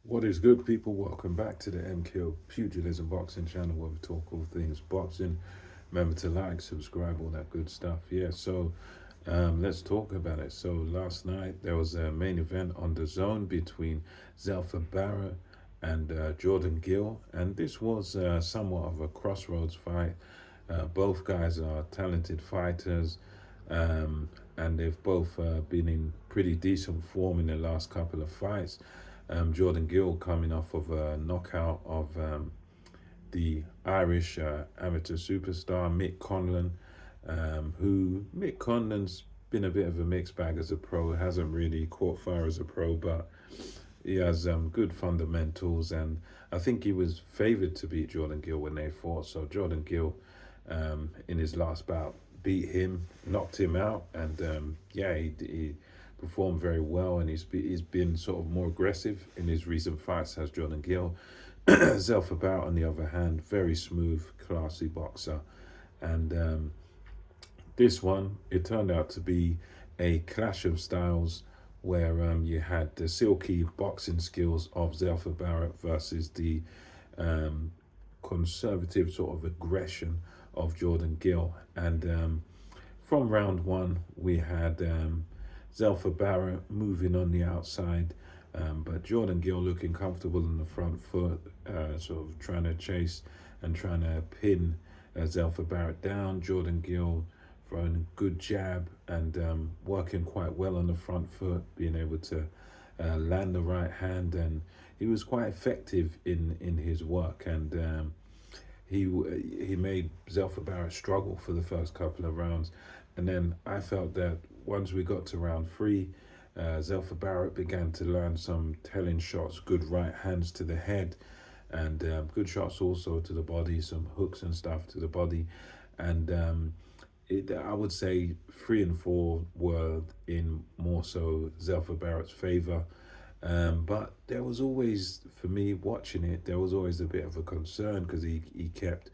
What is good, people? Welcome back to the MKO Pugilism Boxing channel where we talk all things boxing. Remember to like, subscribe, all that good stuff. Let's talk about it. So, last night there was a main event on the zone between Zelfa Barrett and Jordan Gill, and this was somewhat of a crossroads fight. Both guys are talented fighters, and they've both been in pretty decent form in the last couple of fights. Jordan Gill coming off of a knockout of the Irish amateur superstar Mick Conlan, who Mick Conlan's been a bit of a mixed bag as a pro, hasn't really caught fire as a pro, but he has good fundamentals, and I think he was favoured to beat Jordan Gill when they fought. So Jordan Gill, in his last bout, beat him, knocked him out, and he performed very well, and he's been sort of more aggressive in his recent fights as Jordan Gill. Zelfa Barrett, on the other hand, very smooth, classy boxer, and this one, it turned out to be a clash of styles where you had the silky boxing skills of Zelfa Barrett versus the um, conservative sort of aggression of Jordan Gill. And from round one, we had Zelfa Barrett moving on the outside, but Jordan Gill looking comfortable in the front foot, sort of trying to chase and trying to pin Zelfa Barrett down. Jordan Gill throwing a good jab and working quite well on the front foot, being able to land the right hand, and he was quite effective in his work, and he made Zelfa Barrett struggle for the first couple of rounds, and then I felt that once we got to round three, Zelfa Barrett began to land some telling shots, good right hands to the head, and good shots also to the body, some hooks and stuff to the body, and I would say 3 and 4 were in more so Zelfa Barrett's favor. But there was always, for me watching it, there was always a bit of a concern because he kept.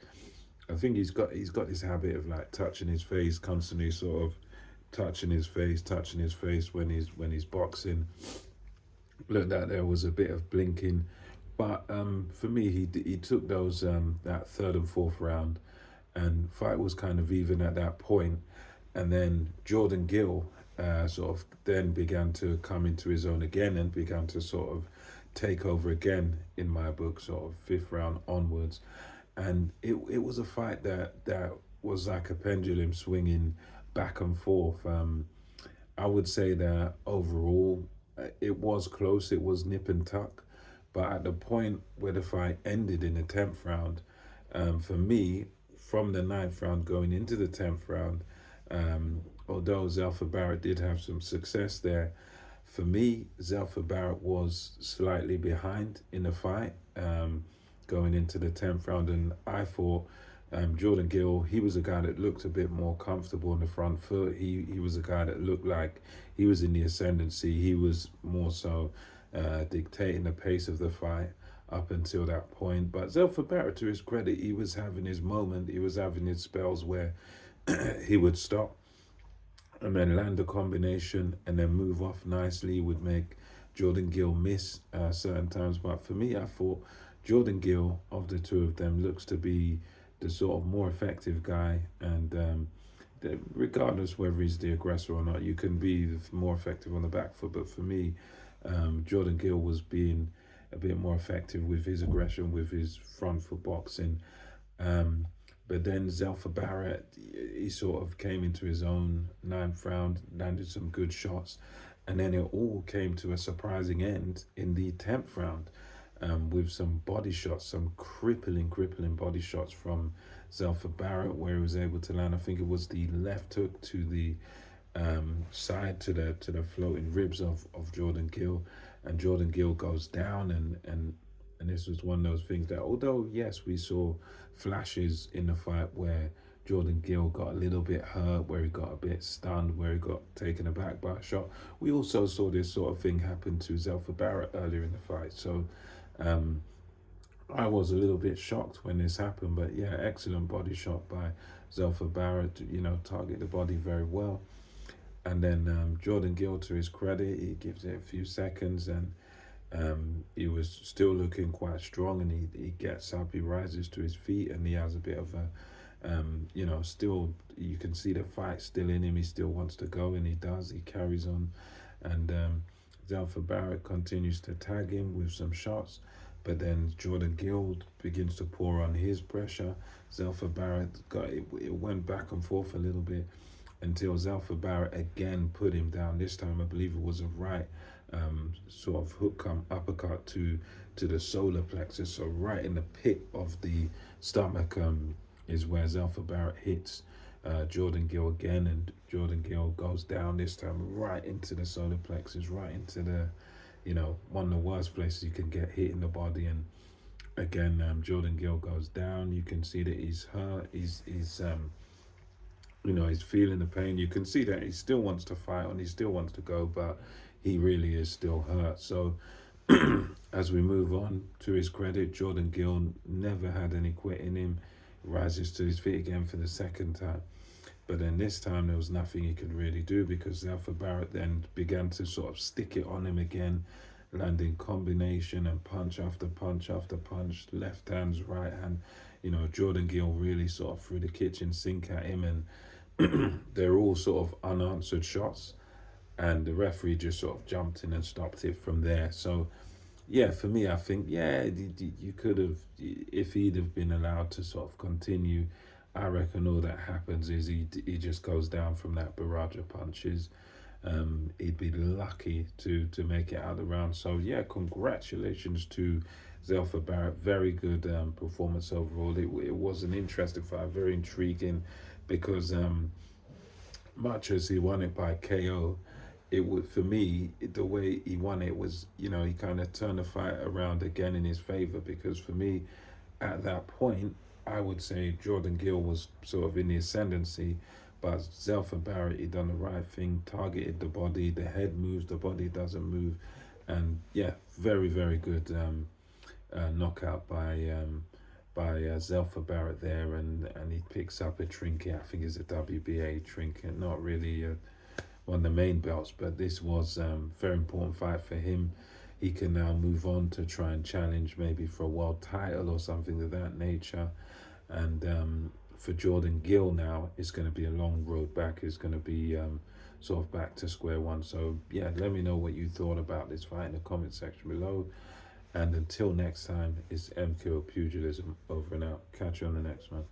I think he's got this habit of like touching his face constantly, sort of touching his face when he's boxing. Looked like there was a bit of blinking, but for me, he took those that third and fourth round, and fight was kind of even at that point, and then Jordan Gill sort of then began to come into his own again and began to sort of take over again in my book, sort of fifth round onwards, and it was a fight that was like a pendulum swinging back and forth. I would say that overall it was close, it was nip and tuck, but at the point where the fight ended in the 10th round, for me, from the ninth round going into the 10th round, although Zelfa Barrett did have some success there, for me, Zelfa Barrett was slightly behind in the fight going into the 10th round. And I thought Jordan Gill, he was a guy that looked a bit more comfortable in the front foot. He was a guy that looked like he was in the ascendancy. He was more so dictating the pace of the fight up until that point. But Zelfa Barrett, to his credit, he was having his moment. He was having his spells where he would stop and then land a combination and then move off nicely. He would make Jordan Gill miss certain times. But for me, I thought Jordan Gill, of the two of them, looks to be the sort of more effective guy. And regardless whether he's the aggressor or not, you can be more effective on the back foot. But for me, Jordan Gill was being a bit more effective with his aggression, with his front foot boxing. But then Zelfa Barrett, he sort of came into his own ninth round, landed some good shots, and then it all came to a surprising end in the 10th round, with some body shots, some crippling body shots from Zelfa Barrett, where he was able to land, I think it was the left hook to the side to the floating ribs of Jordan Gill, and Jordan Gill goes down, and this was one of those things that, although yes, we saw flashes in the fight where Jordan Gill got a little bit hurt, where he got a bit stunned, where he got taken aback by a shot. We also saw this sort of thing happen to Zelfa Barrett earlier in the fight. So I was a little bit shocked when this happened, but yeah, excellent body shot by Zelfa Barrett, target the body very well. And then Jordan Gill, to his credit, he gives it a few seconds, and he was still looking quite strong, and he gets up, he rises to his feet, and he has a bit of a, still you can see the fight still in him. He still wants to go, and he does. He carries on, and Zelfa Barrett continues to tag him with some shots, but then Jordan Gill begins to pour on his pressure. Zelfa Barrett it went back and forth a little bit until Zelfa Barrett again put him down. This time I believe it was a right sort of hook come uppercut to the solar plexus, so right in the pit of the stomach is where Zelfa Barrett hits Jordan Gill again, and Jordan Gill goes down this time right into the solar plexus, right into the, one of the worst places you can get hit in the body. And again, Jordan Gill goes down. You can see that he's hurt. He's he's feeling the pain. You can see that he still wants to fight and he still wants to go, but he really is still hurt. So as we move on, to his credit, Jordan Gill never had any quit in him. Rises to his feet again for the second time. But then this time there was nothing he could really do, because Zelfa Barrett then began to sort of stick it on him again, landing combination and punch after punch after punch, left hands, right hand. Jordan Gill really sort of threw the kitchen sink at him, and they're all sort of unanswered shots, and the referee just sort of jumped in and stopped it from there. So yeah, for me, I think, you could have, if he'd have been allowed to sort of continue, I reckon all that happens is he just goes down from that barrage of punches. He'd be lucky to make it out of the round. So yeah, congratulations to Zelfa Barrett. Very good performance overall. It was an interesting fight, very intriguing, because much as he won it by KO, it would, for me, the way he won it was, he kind of turned the fight around again in his favor, because for me, at that point, I would say Jordan Gill was sort of in the ascendancy, but Zelfa Barrett, he done the right thing, targeted the body, the head moves, the body doesn't move, and yeah, very, very good knockout by Zelfa Barrett there, and he picks up a trinket. I think it's a WBA trinket, not really one of the main belts, but this was a very important fight for him. He can now move on to try and challenge maybe for a world title or something of that nature. And for Jordan Gill now, it's going to be a long road back. It's going to be sort of back to square one. So yeah, let me know what you thought about this fight in the comment section below. And until next time, it's MKO Pugilism over and out. Catch you on the next one.